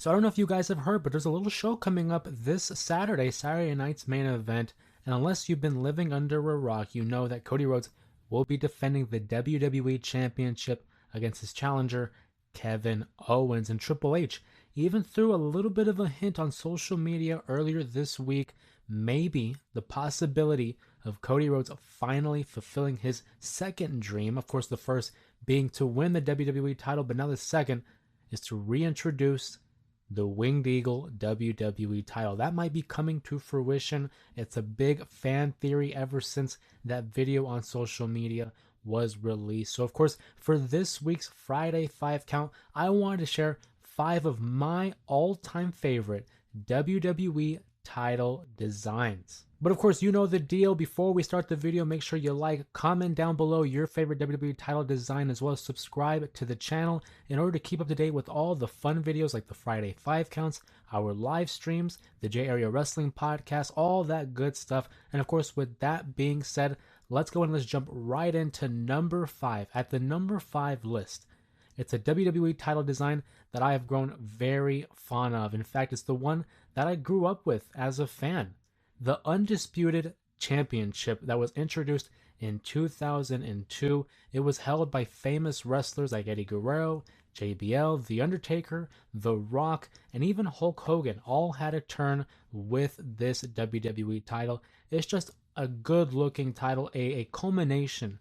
So I don't know if you guys have heard, but there's a little show coming up this Saturday, Saturday night's main event. And unless you've been living under a rock, you know that Cody Rhodes will be defending the WWE Championship against his challenger, Kevin Owens. And Triple H even threw a little bit of a hint on social media earlier this week, maybe the possibility of Cody Rhodes finally fulfilling his second dream. Of course, the first being to win the WWE title, but now the second is to reintroduce the Winged Eagle WWE title. That might be coming to fruition. It's a big fan theory ever since that video on social media was released. So, of course, for this week's Friday 5 count, I wanted to share 5 of my all-time favorite WWE title designs. But of course, you know the deal. Before we start the video, make sure you like, comment down below your favorite WWE title design, as well as subscribe to the channel in order to keep up to date with all the fun videos like the Friday 5 counts, our live streams, the J Area Wrestling podcast, all that good stuff. And of course, with that being said, let's go and let's jump right into number 5. At the number 5 list, it's a WWE title design that I have grown very fond of. In fact, it's the one that I grew up with as a fan. The Undisputed Championship that was introduced in 2002. It was held by famous wrestlers like Eddie Guerrero, JBL, The Undertaker, The Rock, and even Hulk Hogan all had a turn with this WWE title. It's just a good looking title, a culmination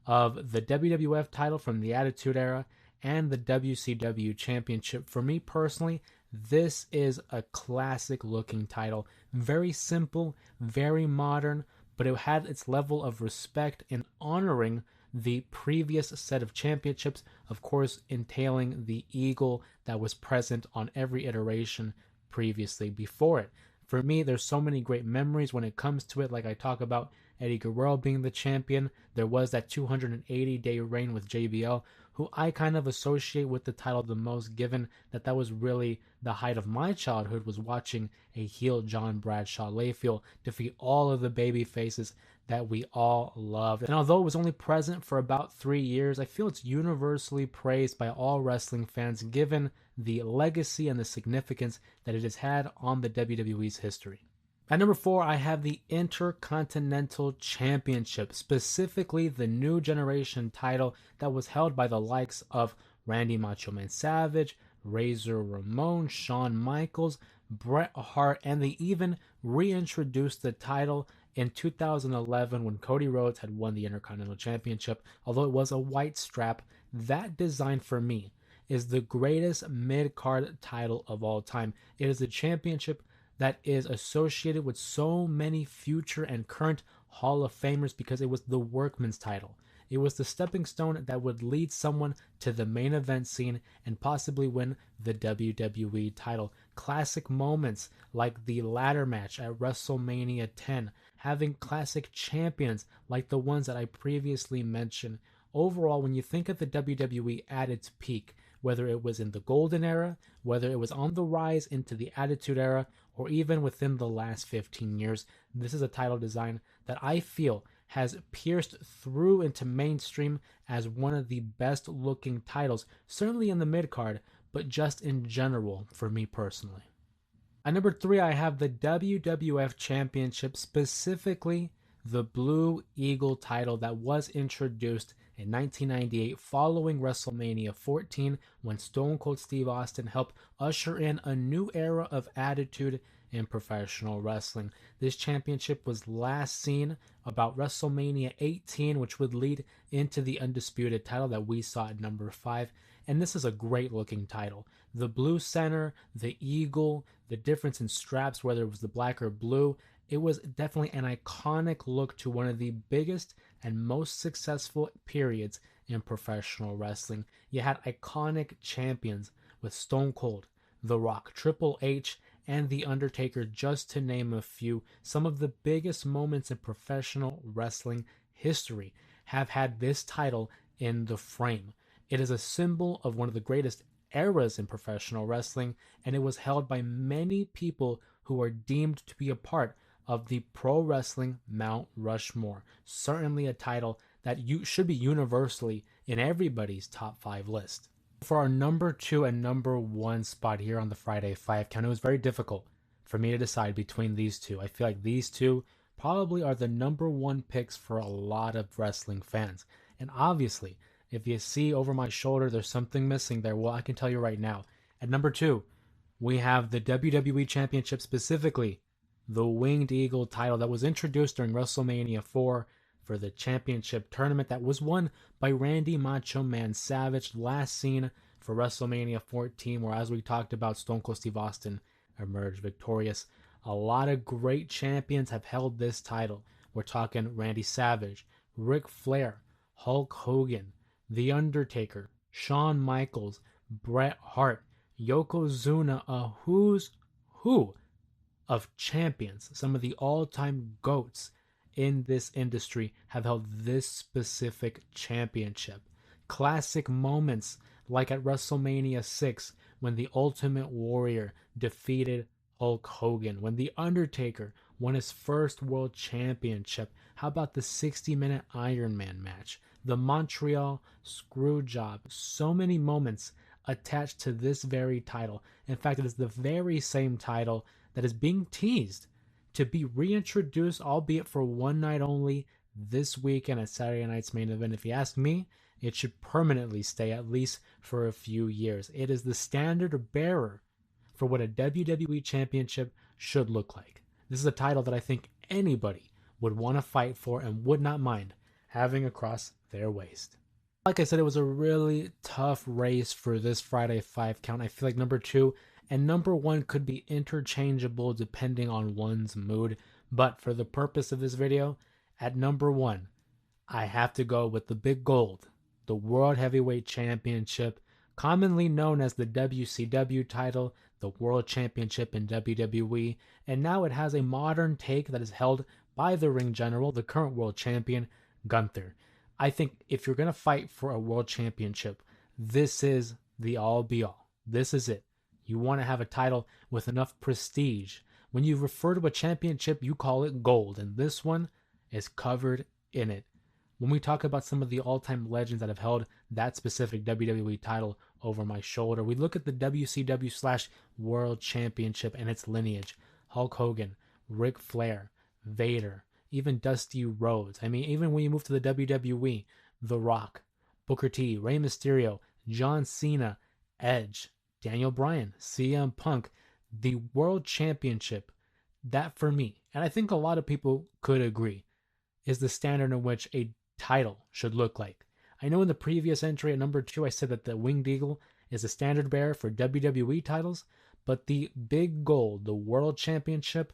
of the WWF title from the Attitude Era and the WCW Championship. For me personally, this is a classic looking title. Very simple, very modern, but it had its level of respect in honoring the previous set of championships, of course, entailing the eagle that was present on every iteration previously before it. For me, there's so many great memories when it comes to it. Like I talk about Eddie Guerrero being the champion. There was that 280-day reign with JBL, who I kind of associate with the title the most, given that that was really the height of my childhood, was watching a heel John Bradshaw Layfield defeat all of the baby faces that we all loved. And although it was only present for about 3 years, I feel it's universally praised by all wrestling fans, given the legacy and the significance that it has had on the WWE's history. At number 4, I have the Intercontinental Championship, specifically the New Generation title that was held by the likes of Randy Macho Man Savage, Razor Ramon, Shawn Michaels, Bret Hart, and they even reintroduced the title in 2011 when Cody Rhodes had won the Intercontinental Championship. Although it was a white strap, that design for me is the greatest mid-card title of all time. It is a championship that is associated with so many future and current Hall of Famers because it was the workman's title. It was the stepping stone that would lead someone to the main event scene and possibly win the WWE title. Classic moments like the ladder match at WrestleMania 10, having classic champions like the ones that I previously mentioned. Overall, when you think of the WWE at its peak, whether it was in the golden era, whether it was on the rise into the Attitude Era, or even within the last 15 years, this is a title design that I feel has pierced through into mainstream as one of the best looking titles, certainly in the mid card, but just in general for me personally. At number 3, I have the WWF Championship, specifically the Blue Eagle title that was introduced in 1998 following WrestleMania 14 when Stone Cold Steve Austin helped usher in a new era of attitude in professional wrestling. This championship was last seen about WrestleMania 18, which would lead into the Undisputed title that we saw at number 5. And this is a great looking title. The blue center, the eagle, the difference in straps, whether it was the black or blue, it was definitely an iconic look to one of the biggest and most successful periods in professional wrestling. You had iconic champions with Stone Cold, The Rock, Triple H, and The Undertaker, just to name a few. Some of the biggest moments in professional wrestling history have had this title in the frame. It is a symbol of one of the greatest eras in professional wrestling, and it was held by many people who are deemed to be a part of the pro wrestling Mount Rushmore. Certainly a title that should be universally in everybody's top 5 list. For our number 2 and number 1 spot here on the Friday 5 count, it was very difficult for me to decide between these two. I feel like these two probably are the number 1 picks for a lot of wrestling fans. And obviously, if you see over my shoulder there's something missing there, well, I can tell you right now. At number 2, we have the WWE Championship, specifically the Winged Eagle title that was introduced during WrestleMania 4 for the championship tournament that was won by Randy Macho Man Savage, last seen for WrestleMania 14, where, as we talked about, Stone Cold Steve Austin emerged victorious. A lot of great champions have held this title. We're talking Randy Savage, Ric Flair, Hulk Hogan, The Undertaker, Shawn Michaels, Bret Hart, Yokozuna, a who's who of champions. Some of the all-time GOATs in this industry have held this specific championship. Classic moments like at WrestleMania 6 when the Ultimate Warrior defeated Hulk Hogan, when The Undertaker won his first world championship. How about the 60-minute Iron Man match? The Montreal Screwjob. So many moments attached to this very title. In fact, it is the very same title that is being teased to be reintroduced, albeit for one night only, this weekend at Saturday Night's Main Event. If you ask me, it should permanently stay, at least for a few years. It is the standard bearer for what a WWE Championship should look like. This is a title that I think anybody would want to fight for and would not mind having across their waist. Like I said, it was a really tough race for this Friday 5 count. I feel like number 2 and number 1 could be interchangeable depending on one's mood. But for the purpose of this video, at number 1, I have to go with the big gold, the World Heavyweight Championship, commonly known as the WCW title, the World Championship in WWE, and now it has a modern take that is held by the Ring General, the current World Champion, Gunther. I think if you're going to fight for a World Championship, this is the all-be-all. This is it. You want to have a title with enough prestige. When you refer to a championship, you call it gold, and this one is covered in it. When we talk about some of the all-time legends that have held that specific WWE title over my shoulder, we look at the WCW/World Championship and its lineage. Hulk Hogan, Ric Flair, Vader, even Dusty Rhodes. I mean, even when you move to the WWE, The Rock, Booker T, Rey Mysterio, John Cena, Edge, Daniel Bryan, CM Punk, the World Championship, that for me, and I think a lot of people could agree, is the standard in which a title should look like. I know in the previous entry at number 2, I said that the Winged Eagle is a standard bearer for WWE titles, but the big gold, the World Championship,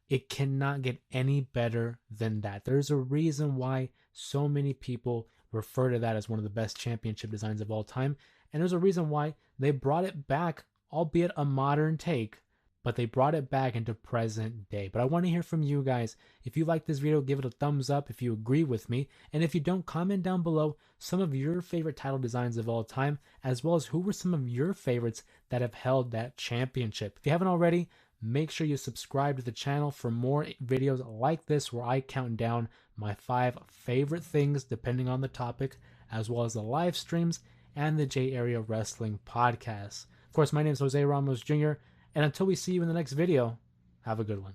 it cannot get any better than that. There's a reason why so many people refer to that as one of the best championship designs of all time. And there's a reason why they brought it back, albeit a modern take, but they brought it back into present day. But I want to hear from you guys. If you like this video, give it a thumbs up if you agree with me. And if you don't, comment down below some of your favorite title designs of all time, as well as who were some of your favorites that have held that championship. If you haven't already, make sure you subscribe to the channel for more videos like this where I count down my 5 favorite things depending on the topic, as well as the live streams and the J Area Wrestling podcast. Of course, my name is Jose Ramos Jr., and until we see you in the next video, have a good one.